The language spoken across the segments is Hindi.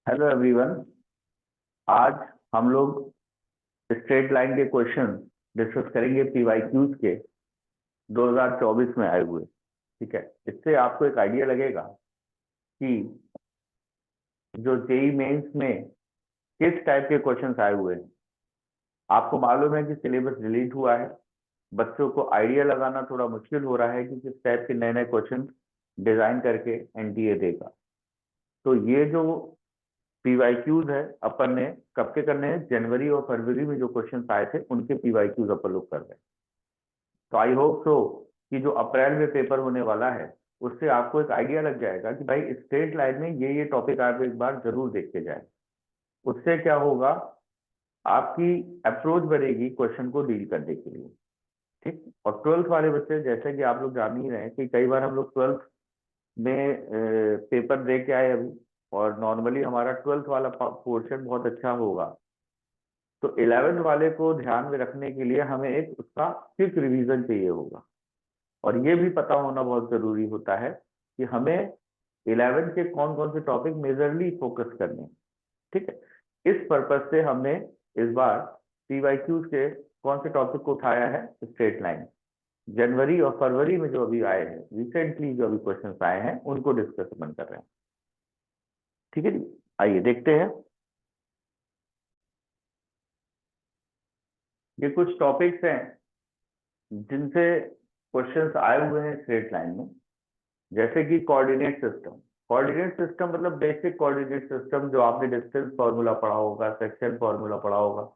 Hello everyone. आज हम लोग स्ट्रेट लाइन के क्वेश्चन डिस्कस करेंगे पीवाईक्यूज के 2024 में आए हुए। ठीक है, इससे आपको एक आइडिया लगेगा कि जो जेई मेंस में किस टाइप के क्वेश्चंस आए हुए हैं। आपको मालूम है कि सिलेबस डिलीट हुआ है, बच्चों को आइडिया लगाना थोड़ा मुश्किल हो रहा है कि किस टाइप के नए नए क्वेश्चन डिजाइन करके एनटीए देगा। तो ये जो पीवाईक्यूज है अपन ने कब के करने हैं, जनवरी और फरवरी में जो क्वेश्चन आए थे उनके पीवाईक्यूज अपन लोग कर रहे हैं। तो आई होप सो कि जो अप्रैल में पेपर होने वाला है उससे आपको एक आइडिया लग जाएगा कि भाई स्ट्रेट लाइन में ये टॉपिक आप एक बार जरूर देख के जाए। उससे क्या होगा, आपकी अप्रोच बढ़ेगी क्वेश्चन को डील करने के लिए। ठीक। और ट्वेल्थ वाले बच्चे, जैसे कि आप लोग जान ही रहे हैं कि कई बार हम लोग ट्वेल्थ में पेपर दे के आए अभी, और नॉर्मली हमारा ट्वेल्थ वाला पोर्शन बहुत अच्छा होगा। तो इलेवेंथ वाले को ध्यान में रखने के लिए हमें एक उसका क्विक रिवीजन चाहिए होगा। और ये भी पता होना बहुत जरूरी होता है कि हमें इलेवेंथ के कौन कौन से टॉपिक मेजरली फोकस करने हैं। ठीक है, इस पर्पज से हमने इस बार पीवाईक्यूज के कौन से टॉपिक को उठाया है, स्ट्रेट लाइन। जनवरी और फरवरी में जो अभी आए हैं, रिसेंटली जो अभी क्वेश्चन आए हैं उनको डिस्कस कर रहे हैं। ठीक है जी, आइए देखते हैं। ये कुछ टॉपिक्स हैं जिनसे क्वेश्चंस आए हुए हैं स्ट्रेट लाइन में। जैसे कि कोऑर्डिनेट सिस्टम। कोऑर्डिनेट सिस्टम मतलब बेसिक कोऑर्डिनेट सिस्टम जो आपने डिस्टेंस फार्मूला पढ़ा होगा, सेक्शन फार्मूला पढ़ा होगा,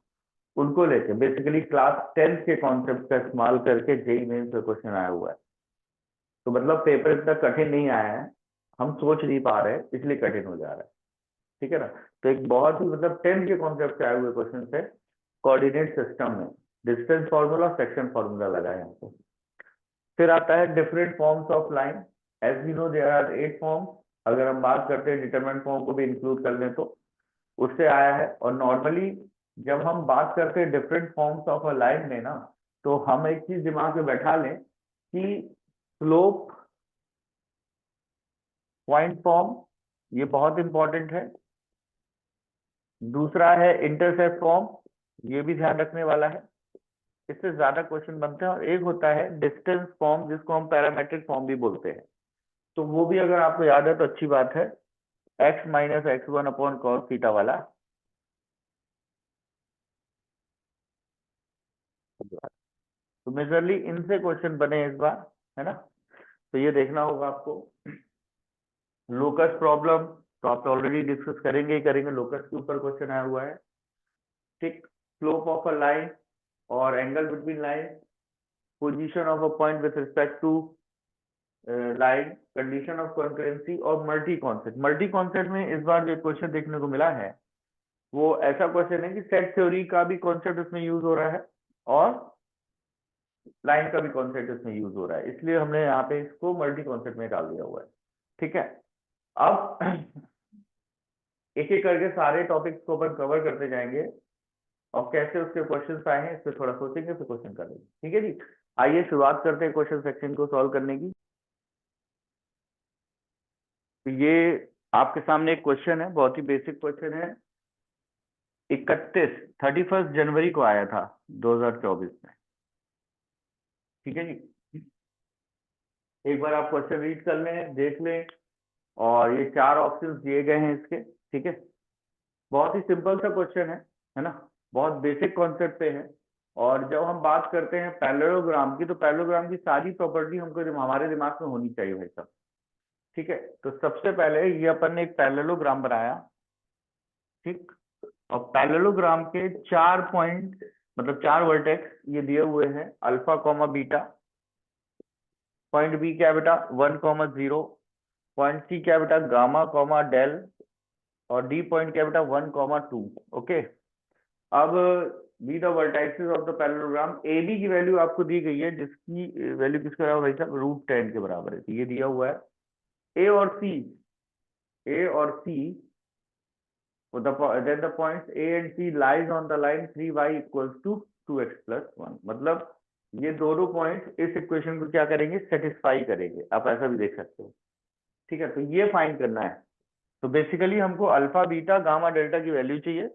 उनको लेके बेसिकली क्लास 10th के कॉन्सेप्ट का इस्तेमाल करके जेई मेंस में क्वेश्चन आया हुआ है। तो मतलब पेपर इतना कठिन नहीं आया है, हम सोच नहीं पा रहे इसलिए कठिन हो जा रहा है। ठीक है ना। तो एक बहुत ही मतलब 10th के कॉन्सेप्ट से आए हुए क्वेश्चन है कोऑर्डिनेट सिस्टम में। डिस्टेंस फार्मूला, सेक्शन फार्मूला लगा है यहाँ पे। फिर आता है different forms of line. As we know there are 8 forms. अगर हम बात करते हैं डिटरमिनेंट फॉर्म को भी इंक्लूड कर लें तो उससे आया है। और नॉर्मली जब हम बात करते हैं different forms of a line में ना, तो हम एक चीज दिमाग में बैठा लें कि स्लोप पॉइंट फॉर्म, ये बहुत इंपॉर्टेंट है। दूसरा है इंटरसेप्ट फॉर्म, ये भी ध्यान रखने वाला है। इससे ज्यादा क्वेश्चन बनते हैं। और एक होता है डिस्टेंस फॉर्म, जिसको हम पैरामेट्रिक फॉर्म भी बोलते हैं। तो वो भी अगर आपको याद है तो अच्छी बात है, x minus x one upon cos theta वाला। तो मेजरली इनसे क्वेश्चन बने इस बार, है ना। तो ये देखना होगा आपको। लोकस प्रॉब्लम तो आप ऑलरेडी डिस्कस करेंगे ही करेंगे, लोकस के ऊपर क्वेश्चन आया हुआ है। ठीक। स्लोप ऑफ अ लाइन और angle between line, position of a point with respect to line, condition of concurrency और मल्टी कॉन्सेप्ट। मल्टी कॉन्सेप्ट में इस बार जो क्वेश्चन देखने को मिला है वो ऐसा क्वेश्चन है कि सेट थ्योरी का भी कॉन्सेप्ट उसमें यूज हो रहा है और लाइन का भी कॉन्सेप्ट इसमें यूज हो रहा है, इसलिए हमने यहाँ पे इसको मल्टी कॉन्सेप्ट में डाल दिया हुआ है। ठीक है। अब एक एक करके सारे टॉपिक्स को अपन कवर करते जाएंगे और कैसे उसके क्वेश्चंस आए हैं इस पर थोड़ा सोचेंगे, फिर क्वेश्चन करेंगे। ठीक है जी, आइए शुरुआत करते हैं क्वेश्चन सेक्शन को सॉल्व करने की। तो ये आपके सामने एक क्वेश्चन है, बहुत ही बेसिक क्वेश्चन है। 31 जनवरी को आया था 2024 में। ठीक है जी, एक बार आप क्वेश्चन रीड कर लें, देख लें। और ये चार ऑप्शंस दिए गए हैं इसके। ठीक है, बहुत ही सिंपल सा क्वेश्चन है ना, बहुत बेसिक कॉन्सेप्ट पे है। और जब हम बात करते हैं पैरेललोग्राम की, तो पैरेललोग्राम की सारी प्रॉपर्टी हमको हमारे दिमाग में होनी चाहिए भाई साहब। ठीक है, तो सबसे पहले ये अपन ने एक पैरेललोग्राम बनाया। ठीक। और पैरेललोग्राम के 4 पॉइंट, मतलब 4 वर्टेक्स ये दिए हुए हैं, alpha comma beta. Point B क्या बेटा 1,0। पॉइंट सी क्या बेटा गामा कॉमा डेल। और डी पॉइंट क्या बेटा 1,2। ओके। अब be the vertices of the parallelogram. A B की वैल्यू आपको दी गई है, जिसकी वैल्यू किसके बराबर भाई साहब, √10 के बराबर है। तो ये दिया हुआ है। ए और सी, ए और सी then the points A and C lies on the line 3y equals to 2x plus 1। मतलब ये दोनों पॉइंट इस इक्वेशन को क्या करेंगे, सेटिस्फाई करेंगे। आप ऐसा भी देख सकते हो। ठीक है, तो ये फाइंड करना है। तो बेसिकली हमको अल्फा बीटा गामा डेल्टा की वैल्यू चाहिए,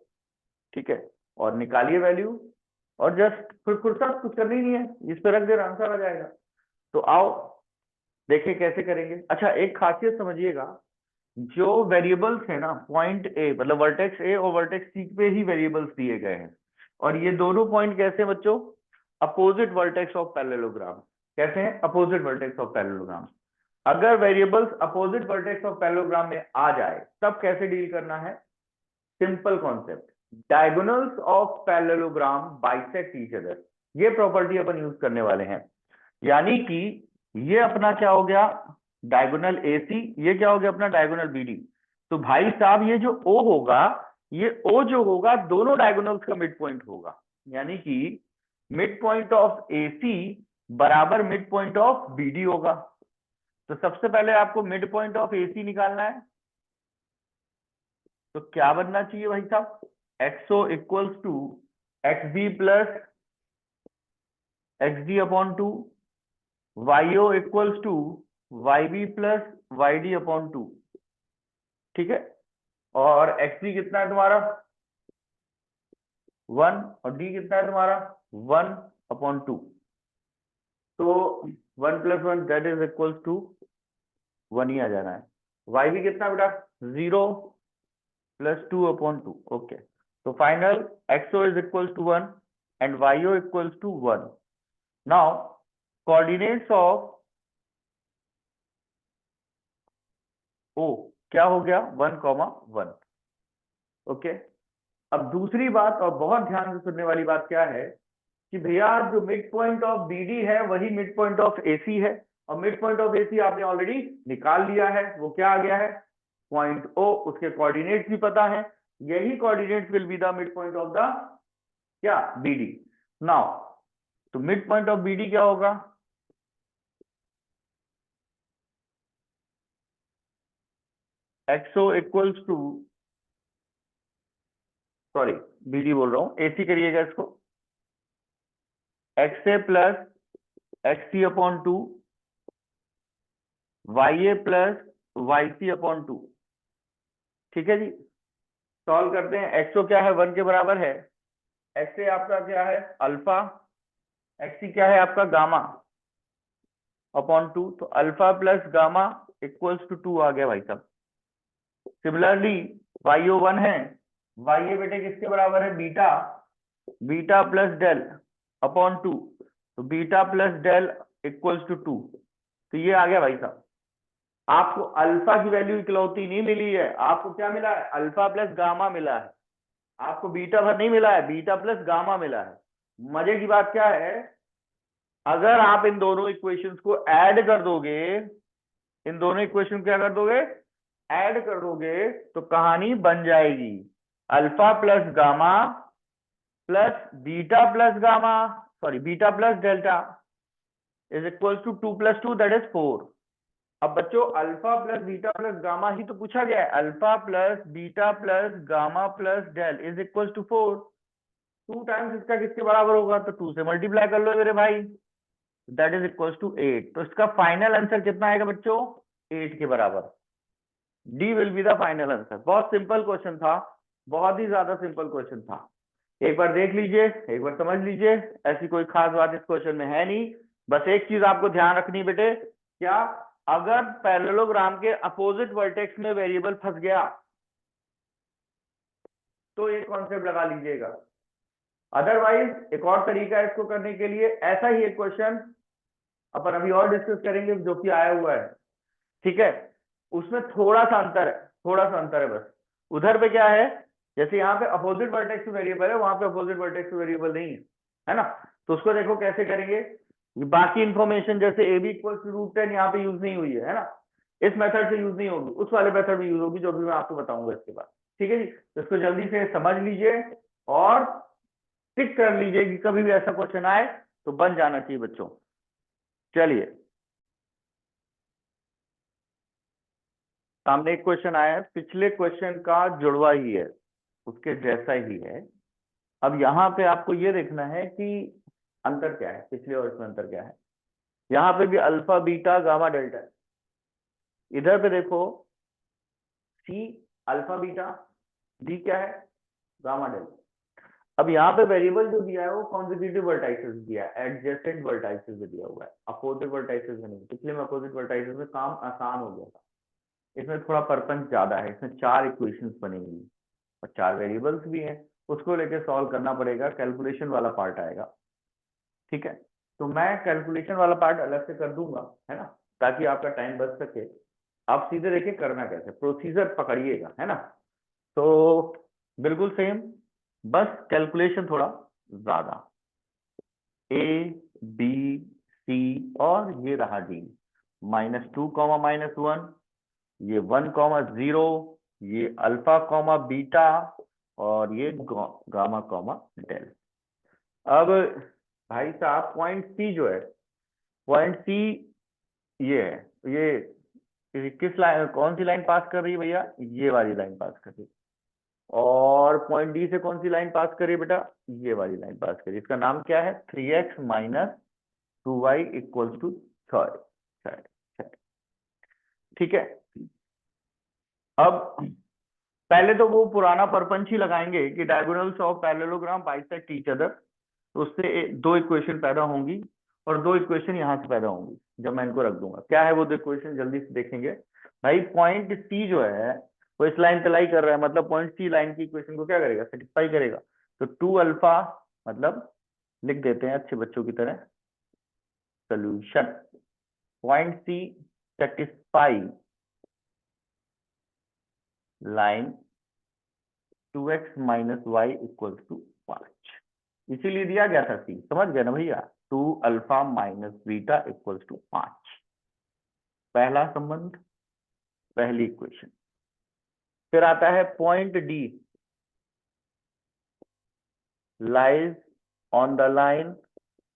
ठीक है, और निकालिए वैल्यू, और जस्ट फिर फुर्सत कुछ करनी नहीं है, इस पे रख दे आंसर आ जाएगा। तो आओ देखिए कैसे करेंगे। अच्छा, एक खासियत समझिएगा, जो वेरिएबल्स है ना पॉइंट ए, मतलब वर्टेक्स ए और वर्टेक्स सी पे ही वेरिएबल्स दिए गए हैं, और ये दोनों पॉइंट कैसे हैं बच्चों, अपोजिट वर्टेक्स ऑफ पैरेललोग्राम। कैसे हैं, अपोजिट वर्टेक्स ऑफ पैरेललोग्राम। अगर variables opposite vertex of parallelogram में आ जाए तब कैसे डील करना है, simple concept, diagonals of parallelogram bisect each other, ये प्रॉपर्टी अपन यूज करने वाले हैं। यानी कि ये अपना क्या हो गया, डायगोनल AC, ये क्या हो गया अपना डायगोनल BD। तो भाई साहब ये जो O होगा, ये O जो होगा दोनों डायगोनल्स का मिड पॉइंट होगा, यानी कि मिड पॉइंट ऑफ AC बराबर मिड पॉइंट ऑफ BD होगा। तो सबसे पहले आपको मिड पॉइंट ऑफ AC निकालना है, तो क्या बनना चाहिए भाई साहब, XO equals to XB plus XD upon 2, YO equals to YB plus YD upon 2, ठीक है, और XD कितना है तुम्हारा 1, और D कितना है तुम्हारा 1 अपॉन 2। तो 1 plus 1 that is equals to 1 ही आ जाना है। YB कितना बेटा 0 प्लस 2 अपॉन 2, ओके। तो final XO is equals to 1 and YO equals to 1। Now coordinates of O क्या हो गया 1,1, ओके। अब दूसरी बात और बहुत ध्यान से सुनने वाली बात क्या है कि भैया जो मिड पॉइंट ऑफ BD है वही मिड पॉइंट ऑफ AC है, और मिड पॉइंट ऑफ AC आपने ऑलरेडी निकाल लिया है, वो क्या आ गया है पॉइंट O, उसके कोऑर्डिनेट्स भी पता है, यही coordinates will be the mid point of the क्या BD। नाउ तो मिड पॉइंट ऑफ BD क्या होगा, XO equals to, sorry BD बोल रहा हूं, AC करिएगा इसको, XA plus XC upon 2, YA plus YC upon 2, ठीक है जी। सॉल्व करते हैं, XO क्या है 1 के बराबर है, XA आपका क्या है अल्फा, XC क्या है आपका गामा अपॉन 2, तो alpha plus gamma equals to 2 आ गया भाई साहब। सिमिलरली YO 1 है, YA बेटे किसके बराबर है beta, beta plus del upon 2, तो beta plus del equals to 2। तो ये आ गया भाई साहब। आपको अल्फा की वैल्यू इकलौती नहीं मिली है, आपको क्या मिला है अल्फा प्लस गामा मिला है, आपको बीटा भर नहीं मिला है, बीटा प्लस गामा मिला है। मजे की बात क्या है, अगर आप इन दोनों इक्वेशंस को ऐड कर दोगे, इन दोनों इक्वेशन क्या कर दोगे ऐड कर दोगे, तो कहानी बन जाएगी, alpha plus gamma plus beta plus gamma, sorry beta plus delta is equal to 2 plus 2 that is 4। अब बच्चों alpha plus beta plus gamma ही तो पूछा गया है, alpha plus beta plus gamma plus delta is equal to 4। 2 times इसका किसके बराबर होगा, तो 2 से मल्टीप्लाई कर लो मेरे भाई, दैट इज इक्वल टू 8। तो इसका फाइनल आंसर कितना आएगा बच्चों 8 के बराबर, D will be the final answer. बहुत सिंपल क्वेश्चन था, बहुत ही ज्यादा सिंपल क्वेश्चन था, एक बार देख लीजिए, एक बार समझ लीजिए, ऐसी कोई खास बात इस क्वेश्चन में है नहीं। बस एक चीज आपको ध्यान रखनी बेटे, क्या, अगर पैरेललोग्राम के अपोजिट वर्टेक्स में वेरिएबल फंस गया तो ये कॉन्सेप्ट लगा लीजिएगा, अदरवाइज एक और तरीका है इसको करने के लिए, ऐसा ही एक क्वेश्चन अपन अभी और डिस्कस करेंगे जो कि आया हुआ है, ठीक है, उसमें थोड़ा सा अंतर है, थोड़ा सा अंतर है बस। उधर पे क्या है, जैसे यहाँ पे अपोजिट वर्टेक्स वेरिएबल है, वहां पे अपोजिट वर्टेक्स वेरिएबल नहीं है ना, तो उसको देखो कैसे करेंगे। बाकी इंफॉर्मेशन जैसे A B equal to root 10 यहाँ पे यूज नहीं हुई है ना, इस मेथड से यूज नहीं होगी, उस वाले मेथड में यूज होगी जो भी मैं आपको बताऊंगा इसके बाद, ठीक है जी। तो इसको जल्दी से समझ लीजिए और टिक कर लीजिए कि कभी भी ऐसा क्वेश्चन आए तो बन जाना चाहिए बच्चों। चलिए सामने एक क्वेश्चन आया है, पिछले क्वेश्चन का जुड़वा ही है, उसके जैसा ही है। अब यहाँ पे आपको ये देखना है कि अंतर क्या है, पिछले और इसमें अंतर क्या है। यहाँ पे भी अल्फा बीटा गामा डेल्टा है, इधर पे देखो सी अल्फा बीटा, डी क्या है गामा डेल। अब यहाँ पे वेरिएबल जो दिया है वो कॉन्जिक्यूटिव वर्टाइसेस दिया है, एडजेसेंट वर्टाइसेस में दिया हुआ है, अपोजिट वर्टाइसेस में नहीं। पिछले में अपोजिट वर्टाइसेस में काम आसान हो गया था, इसमें थोड़ा परपंच ज्यादा है, इसमें 4 इक्वेशंस बनेंगी और 4 वेरिएबल्स भी हैं, उसको लेके सॉल्व करना पड़ेगा, कैलकुलेशन वाला पार्ट आएगा। ठीक है, तो मैं कैलकुलेशन वाला पार्ट अलग से कर दूंगा, है ना, ताकि आपका टाइम बच सके। आप सीधे देखिए करना कैसे, प्रोसीजर पकड़िएगा, है ना। तो बिल्कुल सेम, बस कैलकुलेशन थोड़ा ज्यादा। ए बी सी और ये रहा डी, -2 -1, ये 1 0, ये अल्फा बीटा और ये गामा डेल। अब भाई साहब पॉइंट सी जो है, पॉइंट सी ये है, ये किस लाइन, कौन सी लाइन पास कर रही है भैया, ये वाली लाइन पास कर रही है। और पॉइंट डी से कौन सी लाइन पास कर रही है बेटा, ये वाली लाइन पास कर रही है। इसका नाम क्या है, 3x - 2y = 6। ठीक है, अब पहले तो वो पुराना परपंच ही लगाएंगे कि diagonals of parallelogram bisect each other, तो उससे 2 इक्वेशन पैदा होंगी और 2 इक्वेशन यहाँ से पैदा होंगी जब मैं इनको रख दूंगा। क्या है वो 2 इक्वेशन, जल्दी से देखेंगे भाई। पॉइंट सी जो है वो इस लाइन पे लाई कर रहा है, मतलब पॉइंट सी लाइन की इक्वेशन को क्या करेगा, सेटिस्फाई करेगा। तो 2 अल्फा, मतलब लिख देते हैं अच्छे बच्चों की तरह, solution point C satisfy line 2x - y = 5, इसीलिए दिया गया था सी, समझ गए ना भैया। 2 अल्फा बीटा = 5, पहला संबंध, पहली इक्वेशन। फिर आता है point D, lies on the line,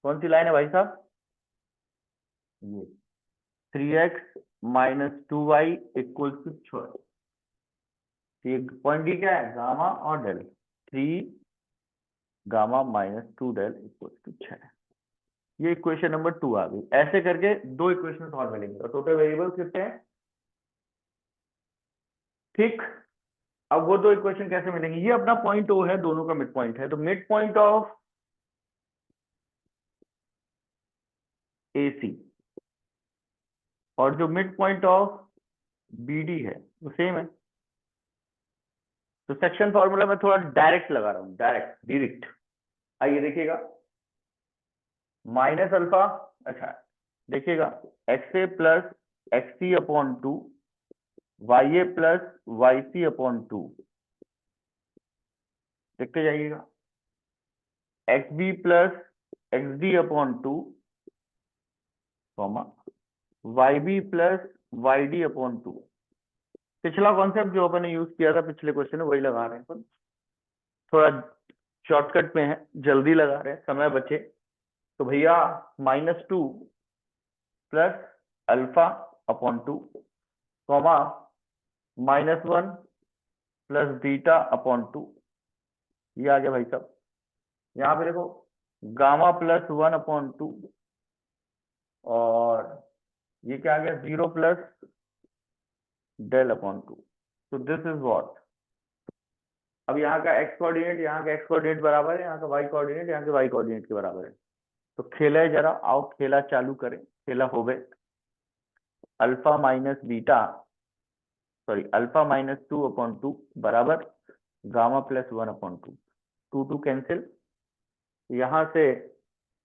कौन सी लाइन है भाई साहब, ये 3x - 2y = 6। पॉइंट डी क्या है, गामा और डेल, 3 गामा - 2 डेल = 6। ये इक्वेशन नंबर 2 आ गई। ऐसे करके 2 इक्वेशन और मिलेंगे और टोटल वेरिएबल्स कितने हैं, ठीक। अब वो 2 इक्वेशन कैसे मिलेंगे, ये अपना पॉइंट ओ है, दोनों का मिड पॉइंट है, तो मिड पॉइंट ऑफ AC और जो मिड पॉइंट ऑफ BD है वो सेम है। तो सेक्शन फॉर्मूला में थोड़ा डायरेक्ट लगा रहा हूं, डायरेक्ट। आइए देखिएगा, माइनस अल्फा, अच्छा देखिएगा, XA + XC/2, YA + YC/2, देखते जाइएगा, XB + XD/2, YB + YD/2। पिछला कॉन्सेप्ट जो अपन ने यूज किया था पिछले क्वेश्चन में वही लगा रहे हैं अपन, थोड़ा शॉर्टकट में है, जल्दी लगा रहे हैं, समय बचे। तो भैया -2 + अल्फा/2, -1 + बीटा/2, ये आ गया भाई साहब। यहाँ पे देखो गामा +1/2 और ये क्या आ गया, 0 + डेल/2। तो दिस इज व्हाट, अब यहाँ का x कोऑर्डिनेट, यहाँ का x कोऑर्डिनेट बराबर है, यहाँ का y कोऑर्डिनेट, यहाँ के y कोऑर्डिनेट के बराबर है। तो खेला है जरा, आओ खेला चालू करें, खेला हो गए। अल्फा बीटा, सॉरी अल्फा -2/2 बराबर गामा +1/2, 2 कैंसिल, यहाँ से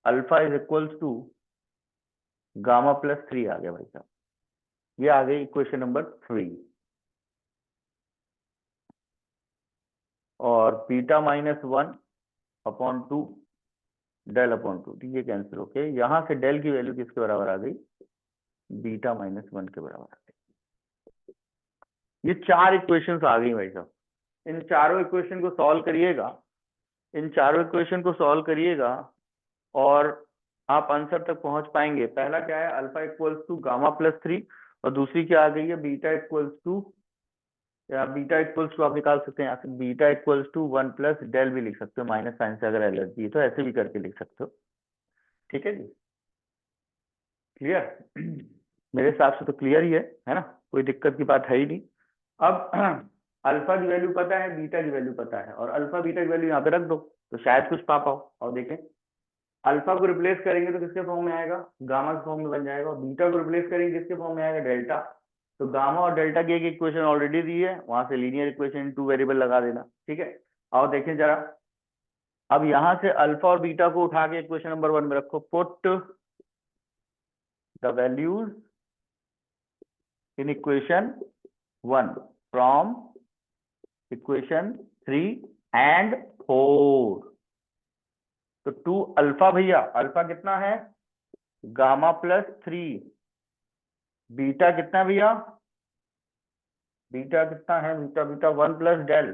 अल्फा = गामा +3 आ गया भाई साहब। ये आ गई इक्वेशन नंबर 3। और बीटा -1/2 डेल/2, ठीक है, कैंसिल होके यहाँ से डेल की वैल्यू किसके बराबर आ गई, बीटा -1 के बराबर आ गई। ये 4 इक्वेशंस आ गई भाई साहब। इन चारों इक्वेशन को सॉल्व करिएगा, इन चारों इक्वेशन को सॉल्व करिएगा और आप आंसर तक पहुंच पाएंगे। पहला क्या है, अल्फा = गामा +3, और दूसरी क्या आ गई है, बीटा = या बीटा = आप निकाल सकते हैं यहाँ से, बीटा = 1 + डेल भी लिख सकते हो, माइनस साइन से अगर एलर्जी है तो ऐसे भी करके लिख सकते हो। ठीक है जी, क्लियर मेरे हिसाब से तो क्लियर ही है ना, कोई दिक्कत की बात है ही नहीं। अब अल्फा की वैल्यू पता है, बीटा की वैल्यू पता है, और अल्फा बीटा की वैल्यू यहाँ पे रख दो तो शायद कुछ पा पाओ। और देखें, अल्फा को रिप्लेस करेंगे तो किसके फॉर्म में आएगा, गामा के फॉर्म में बन जाएगा, और बीटा को रिप्लेस करेंगे किसके फॉर्म में आएगा, डेल्टा। तो गामा और डेल्टा की एक इक्वेशन ऑलरेडी दी है, वहां से लीनियर इक्वेशन टू वेरिएबल लगा देना, ठीक है। और देखें जरा, अब यहां से अल्फा और बीटा को उठा के इक्वेशन नंबर 1 में रखो। Put the values in equation 1 from equation 3 and 4। तो 2 अल्फा, भैया अल्फा कितना है, गामा प्लस 3, बीटा कितना है भैया, बीटा कितना है, बीटा 1 प्लस डेल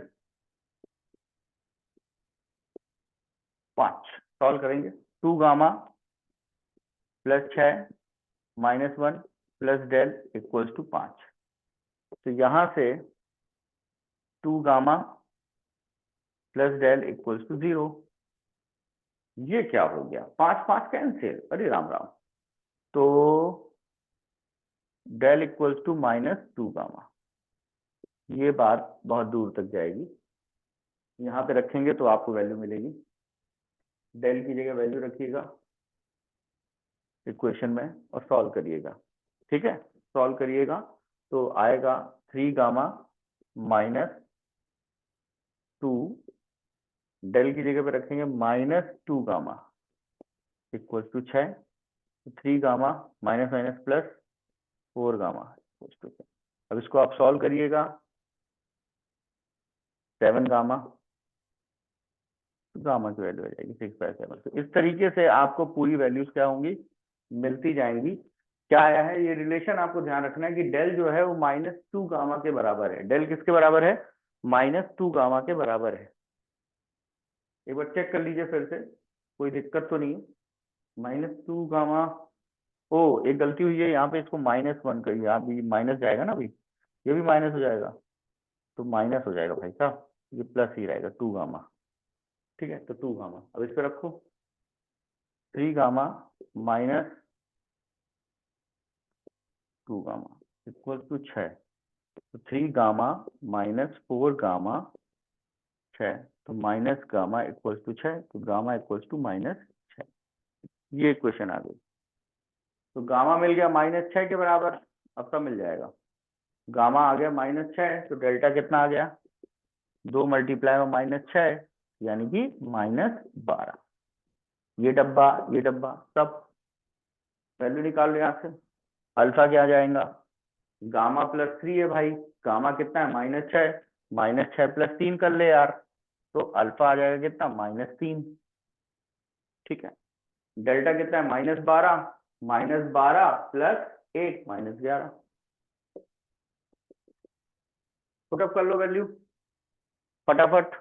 5। सॉल्व करेंगे, 2 gamma plus 6 minus 1 plus del equals to 5। तो यहां से 2 gamma plus del equals to 0। ये क्या हो गया, 5 5 कैंसिल, अरे राम राम। तो डेल इक्वल्स टू -2 गामा। ये बात बहुत दूर तक जाएगी, यहाँ पे रखेंगे तो आपको वैल्यू मिलेगी। डेल की जगह वैल्यू रखिएगा इक्वेशन में और सॉल्व करिएगा, ठीक है। सॉल्व करिएगा तो आएगा 3 गामा -2, डेल की जगह पे रखेंगे -2 gamma equals to 6, 3 gamma minus minus plus 4 gamma equals to 6। अब इसको आप सॉल्व करिएगा, 7 गामा, गामा की वैल्यू आ जाएगी 6/7। तो इस तरीके से आपको पूरी वैल्यूज क्या होंगी, मिलती जाएंगी। क्या आया है, ये रिलेशन आपको ध्यान रखना है कि डेल जो है वो -2 गामा के बराबर है। डेल किसके बराबर है, -2 गामा के बराबर है। एक बार चेक कर लीजिए फिर से, कोई दिक्कत तो नहीं है। -2 गामा, ओ एक गलती हुई है यहाँ पे, इसको -1 करिए आप, भी माइनस जाएगा ना, अभी ये भी माइनस हो जाएगा, तो माइनस हो जाएगा भाई साहब, ये प्लस ही रहेगा 2 गामा, ठीक है। तो 2 गामा अब इस पे रखो, 3 गामा -2 गामा इक्वल टू 6। तो 3 गामा -4 गामा 6, तो माइनस गामा इक्वल्स टू 6, तो गामा इक्वल्स टू -6। ये इक्वेशन आ गई। तो गामा मिल गया -6 के बराबर। अब सब मिल जाएगा, गामा आ गया -6, तो डेल्टा कितना आ गया, 2 मल्टीप्लाई में -6 यानी कि -12। ये डब्बा सब वैल्यू निकाल लो यहाँ से। अल्फा क्या आ जाएगा, गामा प्लस 3 है भाई, गामा कितना है -6, -6 प्लस 3 कर ले यार, तो अल्फा आ जाएगा कितना, -3, ठीक है। डेल्टा कितना है, -12, -12 प्लस 1 -11। पुटअप कर लो वैल्यू फटाफट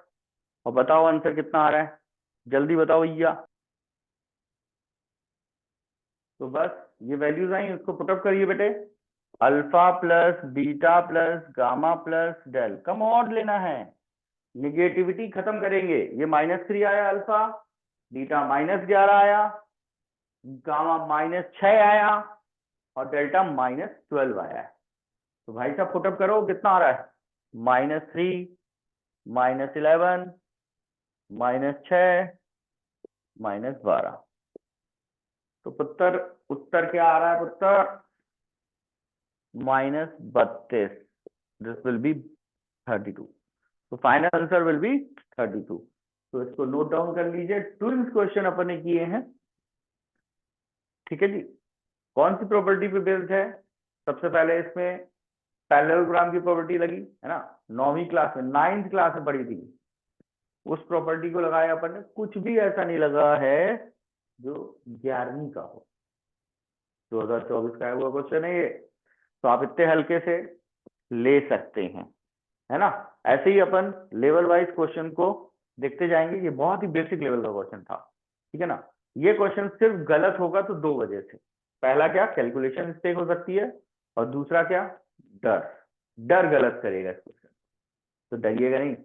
और बताओ आंसर कितना आ रहा है, जल्दी बताओ भैया। तो बस ये वैल्यूज आई, उसको पुटअप करिए बेटे। Alpha plus beta plus gamma plus delta, common लेना है, निगेटिविटी खत्म करेंगे। ये -3 आया अल्फा, बीटा -11 आया, गामा -6 आया, और डेल्टा -12 आया है। तो भाई साहब पुटअप करो, कितना आ रहा है, -3 -11 -6 -12। तो पुत्र उत्तर क्या आ रहा है, पुत्र -32। This will be 32। तो फाइनल आंसर विल बी 32। तो इसको नोट डाउन कर लीजिए। ट्विन्स क्वेश्चन अपन ने किए हैं, ठीक है जी। कौन सी प्रॉपर्टी पे बेस्ड है, सबसे पहले इसमें पैरेललोग्राम की प्रॉपर्टी लगी है ना, 9वीं क्लास में, 9th क्लास में पढ़ी थी, उस प्रॉपर्टी को लगाया अपन ने। कुछ भी ऐसा नहीं लगा है जो 11वीं का हो, 2024 का हुआ क्वेश्चन है ये, तो आप इतने हल्के से ले सकते हैं, है ना। ऐसे ही अपन लेवल वाइज क्वेश्चन को देखते जाएंगे। ये बहुत ही बेसिक लेवल का क्वेश्चन था, ठीक है ना। ये क्वेश्चन सिर्फ गलत होगा तो 2 वजह से, पहला क्या, कैलकुलेशन मिस्टेक हो सकती है, और दूसरा क्या, डर, डर गलत करेगा इस क्वेश्चन, तो डरिएगा नहीं,